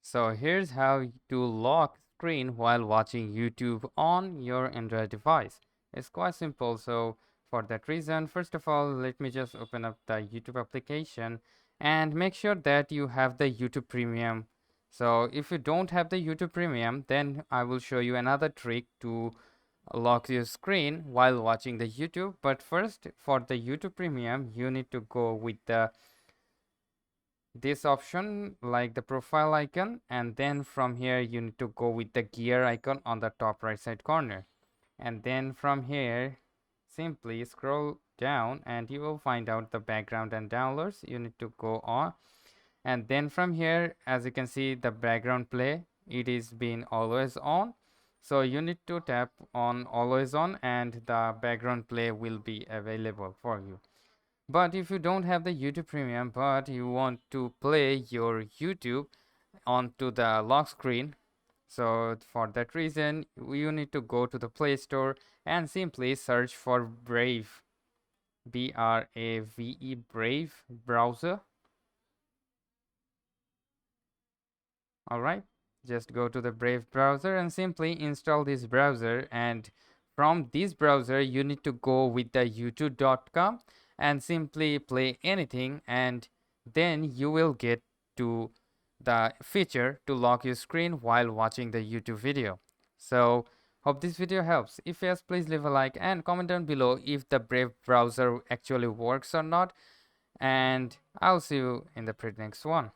So here's how to lock screen while watching YouTube on your Android device. It's quite simple. So for that reason, first of all, let me just open up the YouTube application and make sure that you have the YouTube Premium. So if you don't have the YouTube Premium, then I will show you another trick to lock your screen while watching the YouTube. But first, for the YouTube Premium, you need to go with the this option like the profile icon, and then from here you need to go with the gear icon on the top right side corner, and then from here simply scroll down and you will find out the background and downloads. You need to go on, and then from here, as you can see, the background play, it is being always on, so you need to tap on always on and the background play will be available for you. But if you don't have the YouTube Premium but you want to play your YouTube onto the lock screen, so for that reason you need to go to the Play Store and simply search for Brave, Brave, Brave browser. Alright, just go to the Brave browser and simply install this browser, and from this browser you need to go with the youtube.com and simply play anything, and then you will get to the feature to lock your screen while watching the YouTube video. So hope this video helps. If yes, please leave a like and comment down below if the Brave browser actually works or not, and I'll see you in the pretty next one.